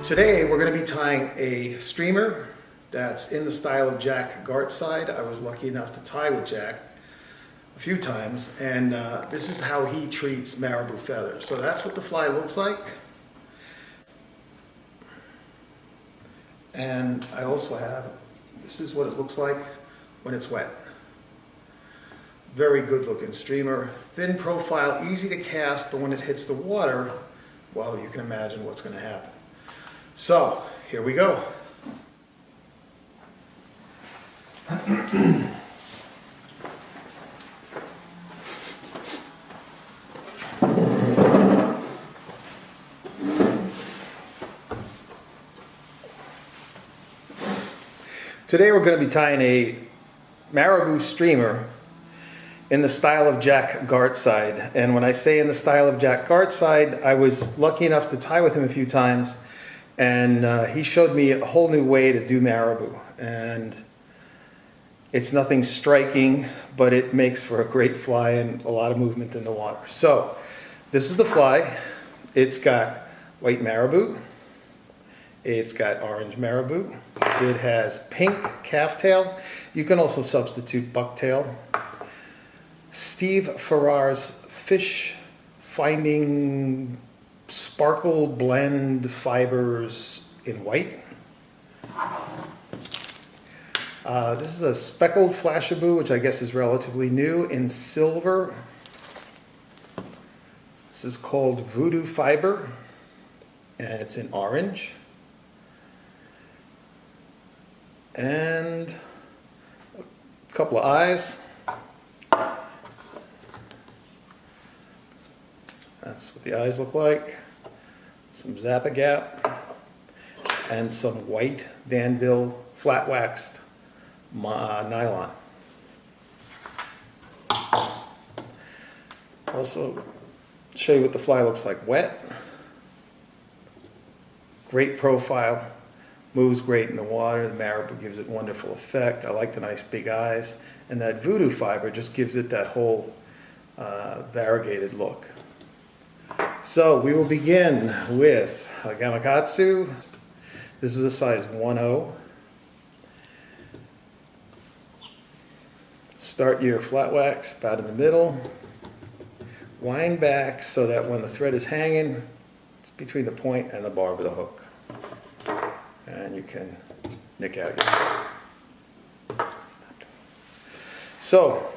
Today we're going to be tying a streamer that's in the style of Jack Gartside. I was lucky enough to tie with Jack a few times, and this is how he treats marabou feathers. So that's what the fly looks like. And I also have, this is what it looks like when it's wet. Very good looking streamer, thin profile, easy to cast, but when it hits the water, well, you can imagine what's going to happen. So, here we go. Today we're going to be tying a marabou streamer in the style of Jack Gartside. And when I say in the style of Jack Gartside, I was lucky enough to tie with him a few times, and he showed me a whole new way to do marabou. And it's nothing striking, but it makes for a great fly and a lot of movement in the water. So this is the fly. It's got white marabou. It's got orange marabou. It has pink calf tail. You can also substitute bucktail. Steve Farrar's Fish Finding Sparkle Blend Fibers in white. This is a speckled flashabou, which I guess is relatively new, in silver. This is called Voodoo Fiber, and it's in orange. And a couple of eyes. That's what the eyes look like. Some Zappa Gap and some white Danville flat waxed nylon. Also show you what the fly looks like wet. Great profile, moves great in the water. The marabou gives it wonderful effect. I like the nice big eyes, and that voodoo fiber just gives it that whole variegated look. So we will begin with a Gamakatsu. This is a size 1/0. Start your flat wax about in the middle. Wind back so that when the thread is hanging, it's between the point and the barb of the hook. And you can nick out your thread. So,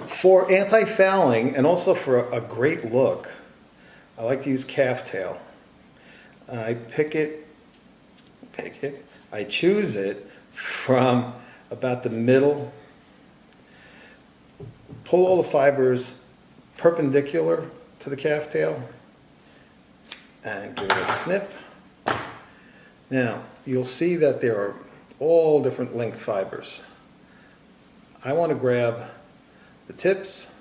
for anti-fouling and also for a great look, I like to use calf tail. I I choose it from about the middle. Pull all the fibers perpendicular to the calf tail and give it a snip. Now, you'll see that there are all different length fibers. I want to grab the tips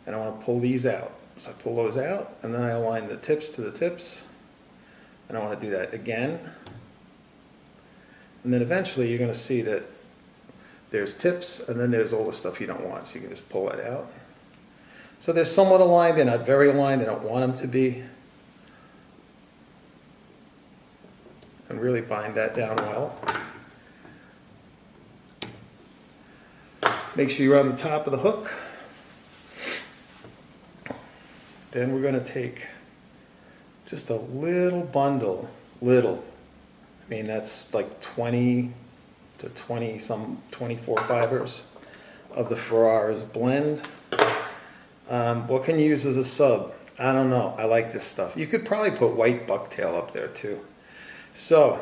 and I want to pull these out. So I pull those out, and then I align the tips to the tips, and I want to do that again. And then eventually you're going to see that there's tips, and then there's all the stuff you don't want, so you can just pull it out. So they're somewhat aligned, they're not very aligned, I don't want them to be. And really bind that down well. Make sure you're on the top of the hook. Then we're going to take just a little bundle, I mean that's like 20 to 24 fibers of the Farrar's blend. What can you use as a sub? I don't know, I like this stuff. You could probably put white bucktail up there too. So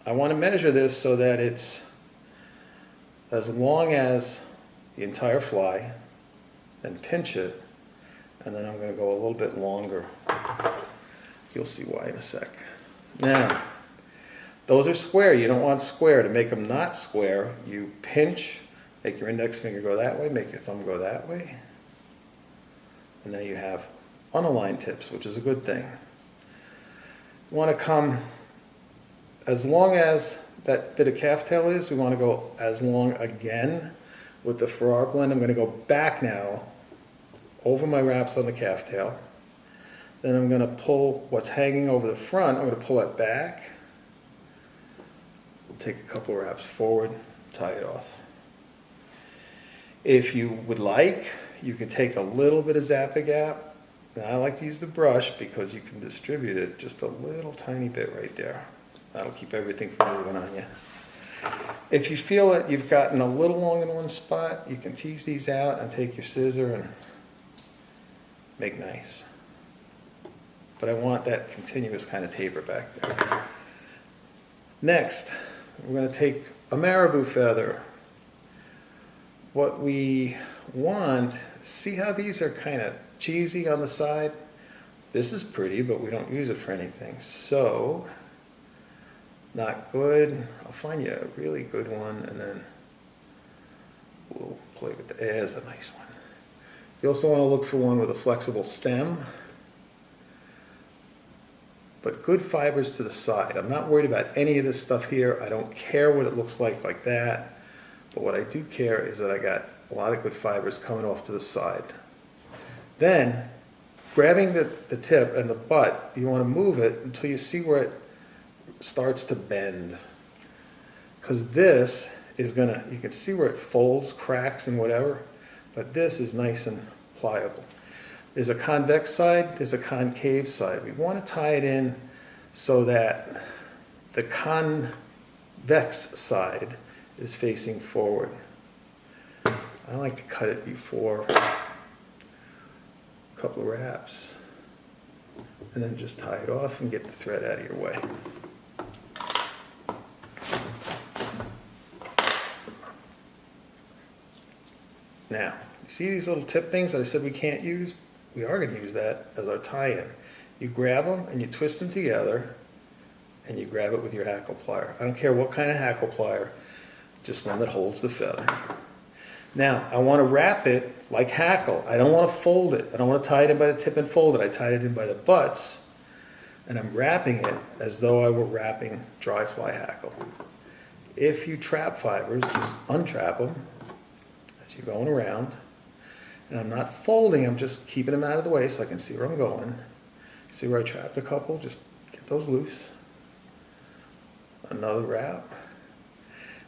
I want to measure this so that it's as long as the entire fly, then pinch it. And then I'm going to go a little bit longer. You'll see why in a sec. Now, those are square. You don't want square. To make them not square, you pinch, make your index finger go that way, make your thumb go that way. And then you have unaligned tips, which is a good thing. You want to come as long as that bit of calf tail is. We want to go as long again with the Farrar blend. I'm going to go back now over my wraps on the calf tail. Then I'm going to pull what's hanging over the front, I'm going to pull it back. Take a couple wraps forward, tie it off. If you would like, you can take a little bit of Zap-A-Gap. And I like to use the brush because you can distribute it just a little tiny bit right there. That'll keep everything from moving on you. If you feel that you've gotten a little long in one spot, you can tease these out and take your scissor and make nice. But I want that continuous kind of taper back there. Next, we're going to take a marabou feather. What we want, see how these are kind of cheesy on the side? This is pretty, but we don't use it for anything. So, not good. I'll find you a really good one and then we'll play with the, there's a nice one. You also want to look for one with a flexible stem, but good fibers to the side. I'm not worried about any of this stuff here. I don't care what it looks like that. But what I do care is that I got a lot of good fibers coming off to the side. Then, grabbing the tip and the butt, you want to move it until you see where it starts to bend. Because this is gonna, you can see where it folds, cracks, and whatever, but this is nice and pliable. There's a convex side, there's a concave side. We want to tie it in so that the convex side is facing forward. I like to cut it before a couple of wraps and then just tie it off and get the thread out of your way. Now, you see these little tip things that I said we can't use? We are going to use that as our tie-in. You grab them and you twist them together and you grab it with your hackle plier. I don't care what kind of hackle plier, just one that holds the feather. Now, I want to wrap it like hackle. I don't want to fold it. I don't want to tie it in by the tip and fold it. I tied it in by the butts and I'm wrapping it as though I were wrapping dry fly hackle. If you trap fibers, just untrap them as you're going around. And I'm not folding, I'm just keeping them out of the way so I can see where I'm going. See where I trapped a couple? Just get those loose. Another wrap.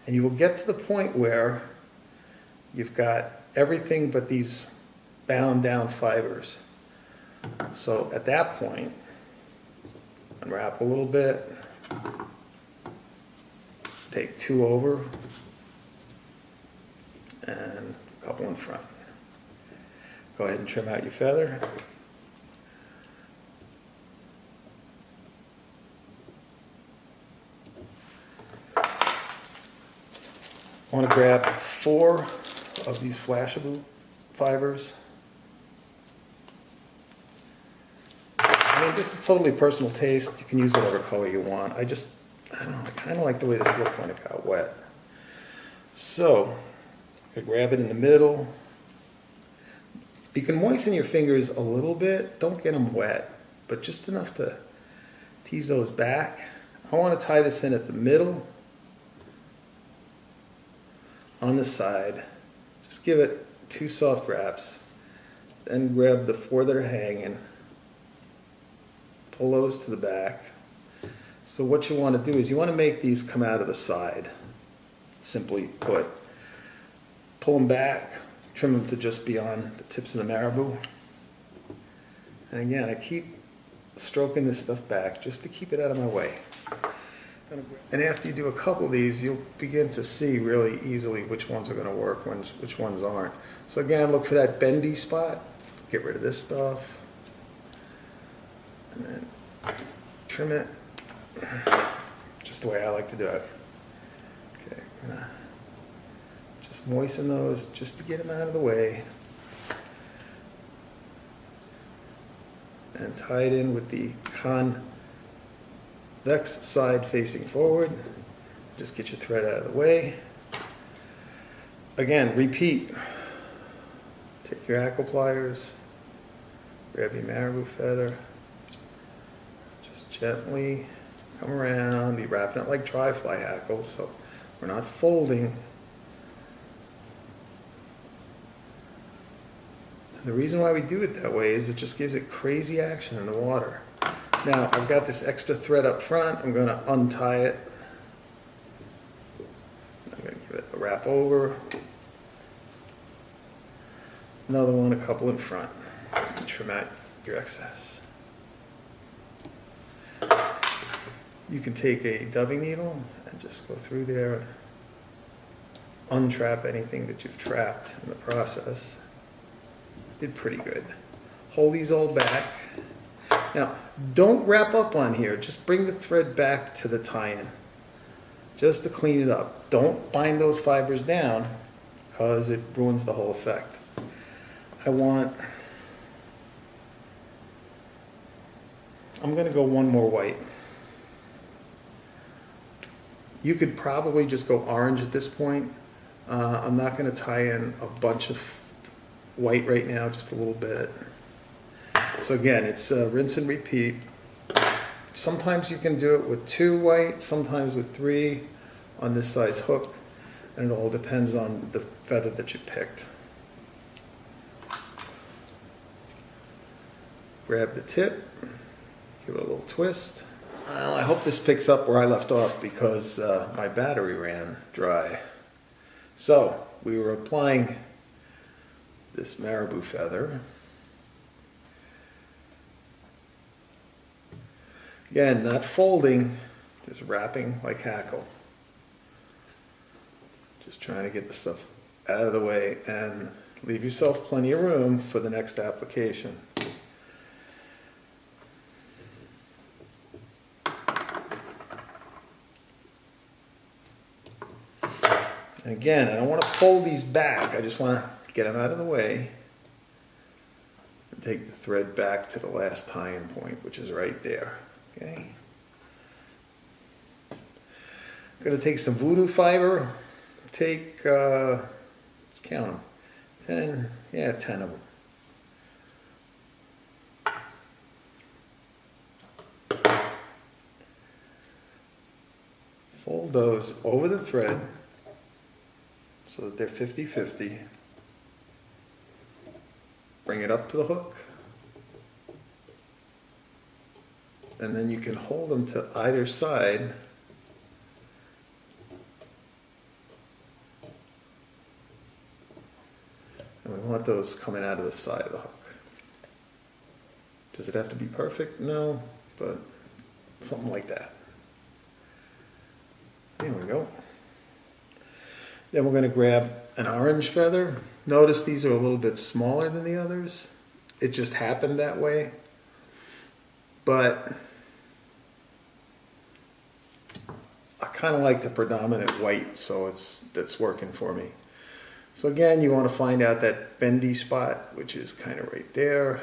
And you will get to the point where you've got everything but these bound down fibers. So at that point, unwrap a little bit, take two over, and a couple in front. Go ahead and trim out your feather. I want to grab 4 of these Flashabou fibers. I mean, this is totally personal taste. You can use whatever color you want. I don't know, I kind of like the way this looked when it got wet. So, I grab it in the middle. You can moisten your fingers a little bit. Don't get them wet, but just enough to tease those back. I want to tie this in at the middle, on the side. Just give it 2 soft wraps. Then grab the 4 that are hanging. Pull those to the back. So what you want to do is you want to make these come out of the side. Simply put. Pull them back. Trim them to just beyond the tips of the marabou. And again, I keep stroking this stuff back just to keep it out of my way. And after you do a couple of these, you'll begin to see really easily which ones are going to work, which ones aren't. So again, look for that bendy spot. Get rid of this stuff. And then trim it just the way I like to do it. Okay, I'm going to just moisten those just to get them out of the way. And tie it in with the convex side facing forward. Just get your thread out of the way. Again, repeat. Take your hackle pliers, grab your marabou feather, just gently come around. Be wrapping it like dry fly hackle, so we're not folding. And the reason why we do it that way is it just gives it crazy action in the water. Now, I've got this extra thread up front. I'm going to untie it. I'm going to give it a wrap over. Another one, a couple in front. And trim out your excess. You can take a dubbing needle and just go through there and untrap anything that you've trapped in the process. Did pretty good. Hold these all back. Now, don't wrap up on here. Just bring the thread back to the tie-in, just to clean it up. Don't bind those fibers down because it ruins the whole effect. I'm going to go one more white. You could probably just go orange at this point. I'm not going to tie in a bunch of white right now, just a little bit. So again, it's rinse and repeat. Sometimes you can do it with 2 white, sometimes with 3 on this size hook, and it all depends on the feather that you picked. Grab the tip, give it a little twist. Well, I hope this picks up where I left off because my battery ran dry. So we were applying this marabou feather. Again, not folding, just wrapping like hackle. Just trying to get the stuff out of the way and leave yourself plenty of room for the next application. And again, I don't want to fold these back, I just want to get them out of the way and take the thread back to the last tie-in point, which is right there. Okay. I'm going to take some voodoo fiber, take, let's count them, 10 of them. Fold those over the thread so that they're 50-50. Bring it up to the hook. And then you can hold them to either side. And we want those coming out of the side of the hook. Does it have to be perfect? No, but something like that. There we go. Then we're going to grab an orange feather. Notice these are a little bit smaller than the others. It just happened that way. But I kind of like the predominant white, so that's working for me. So again, you want to find out that bendy spot, which is kind of right there.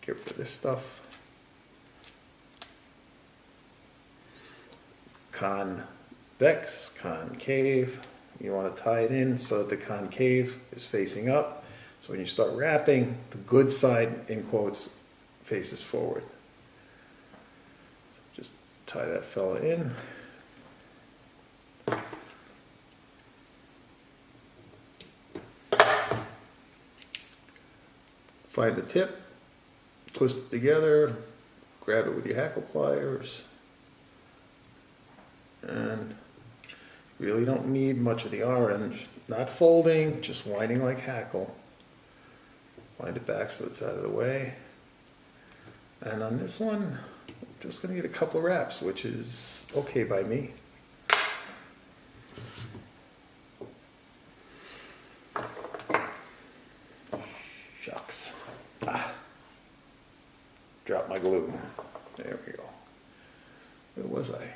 Get rid of this stuff. Convex, concave. You want to tie it in so that the concave is facing up. So when you start wrapping, the good side, in quotes, faces forward. Just tie that fella in. Find the tip, twist it together, grab it with your hackle pliers, and really don't need much of the orange. Not folding, just winding like hackle. Wind it back so it's out of the way. And on this one, I'm just going to get a couple of wraps, which is okay by me. Shucks. Drop my glue. There we go. Where was I?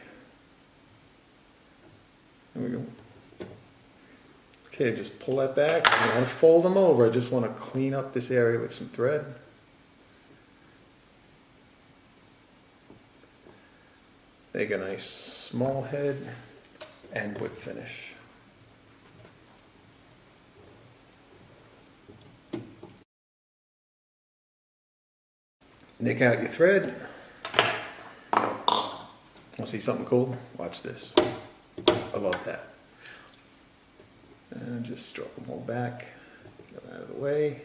There we go. Okay, just pull that back. I don't want to fold them over. I just want to clean up this area with some thread. Make a nice small head and quick finish. Nick out your thread. Want to see something cool? Watch this. I love that. And just stroke them all back. Get them out of the way.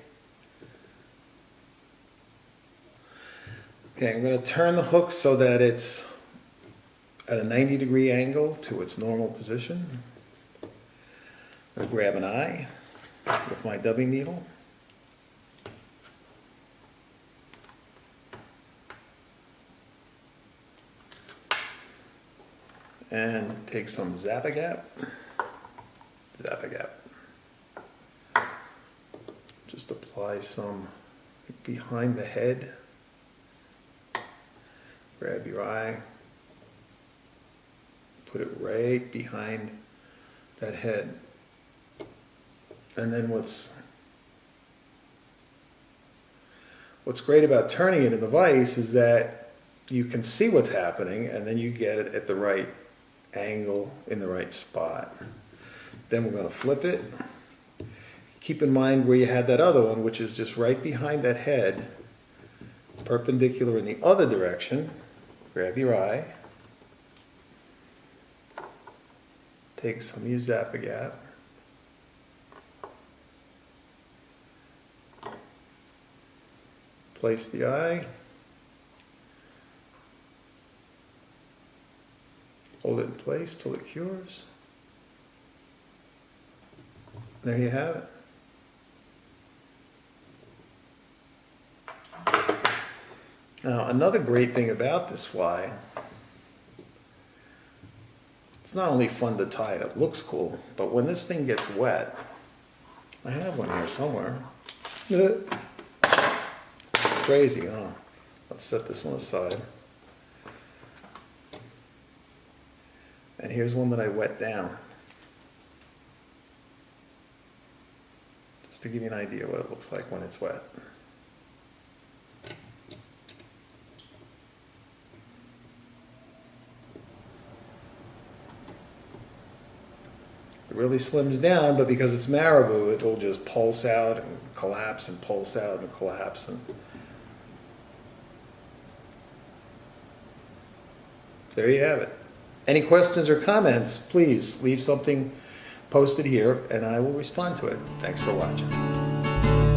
Okay, I'm going to turn the hook so that it's at a 90-degree angle to its normal position. I'm going to grab an eye with my dubbing needle. And take some Zap-A-Gap. Zap-A-Gap. Just apply some behind the head. Grab your eye. Put it right behind that head. And then what's great about turning it in the vise is that you can see what's happening, and then you get it at the right angle in the right spot. Then we're going to flip it. Keep in mind where you had that other one, which is just right behind that head, perpendicular in the other direction. Grab your eye. Take some of your Zap-A-Gap. Place the eye. Hold it in place till it cures. There you have it. Now, another great thing about this fly, it's not only fun to tie it looks cool, but when this thing gets wet, I have one here somewhere. Crazy, huh? Let's set this one aside. And here's one that I wet down. Just to give you an idea what it looks like when it's wet. It really slims down, but because it's marabou, it will just pulse out and collapse and pulse out and collapse. And there you have it. Any questions or comments, please leave something posted here and I will respond to it. Thanks for watching.